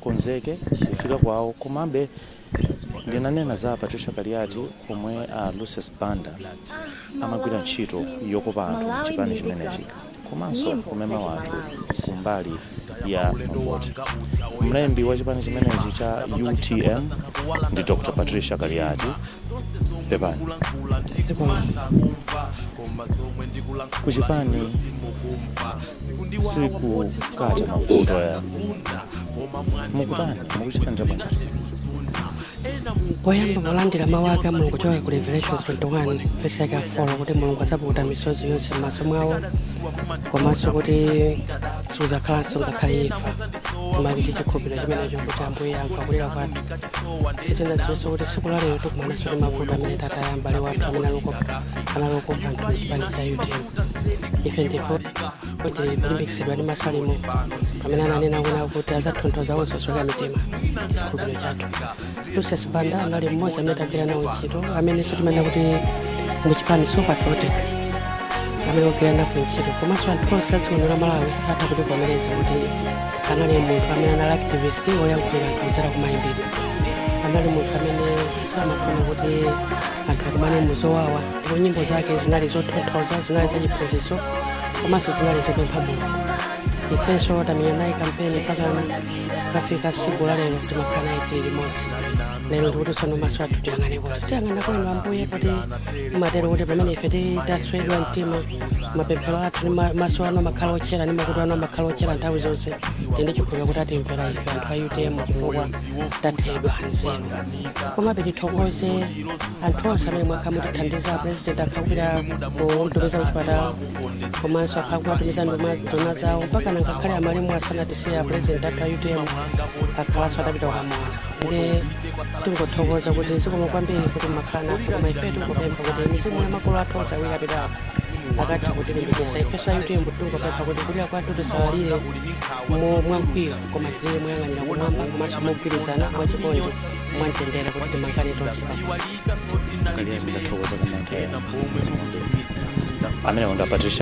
konzeke kufika kwawo komabe ndinanena za Patricia Kaliyati komwe Lucius Banda amagwira ntchito yokopa anthu chipani chimenechi komanso kumema wanthu kumbali ya mavoti. Mlembi wa chipani chimenechi cha UTM ndi Dr. Patricia Kaliyati. Pepani kuchipani sikukata mavuto ya mukutani mukuchita njabana poyamba polandira mawu ake Mulungu kuchoka ku Revelations 21 verse yake 4 kuti Mulungu adzapukuta misozi yonse m'maso mwawo komanso kuti simudzakhalanso ngakhale imfa. Timali ndi chikhulupiriro chimenecho kuti Ambuye amva kulira kwathu. Sitinadziwenso kuti tsiku la lero tikumananso ndi mavuto amene tataya m'bale wathu amene analokopa anthu m'chipani cha UTM. Ife ndifo tilimbikitsidwa ndi Masalimo amene ananena kuti adzatonthoza onse osweka mitima chikhulupiriro chathu. Lucius Banda anali mmodzi amene tagwira nawo ntchito amene timanena kuti muchipani so patriotic amene ogwira nafe ntchito komanso anthu onse a dziko la Malawi atha kutivomereza kuti anali munthu amene anali activist woyankhula kudzera kumayimbidwe. Anali munthu amene samafuna kuti anthu akumane muzowawa ndipo nyimbo zake zinali zotonthoza, zinali zachiphunzitso komanso zinali zopempha Mulungu. Ifenso tamenya naye kampeni pakana kafika tsiku la lero timakhala naye tili limodzi. Lero ndikuti tsono maso athu tiyang'ane kuti tiyang'ana kwenu Ambuye kuti umatero kuti pamene ife taswedwa mtima mapemphero athu ndi maso ano amakhala ochera ndi makutu ano amakhala ochera nthawi zonse tindi chikhulupiriro kuti atimvera ife anthu a UTM chifukwa tathedwa nzeru. Komabe tithokoze anthu onse amene mwakha mutithandiza. President akhakupita kutumiza kuchipatala komanso akhakupatumiza nduma zawo mpaka ngakhale amalimo asanatisiya president athu a UTM akhalanso atapita kukamuona. Ndi tingothokoza kuti zikomo kwambiri kuti makhala nafe koma ife tikupempha kuti mizimu ya makolo athu onse awiri apitawo akati kutilimbikitsa ifenso a UTM tikupempha kuti kulira kwathu tisalalire mwamkwiyo koma tilire moyang'anira kumwamba komanso mogwirizana mwachikondi mwamtendere kuti timakale tonse pakusi. Kaliyati ndathokoza kamantha amene onda Patricia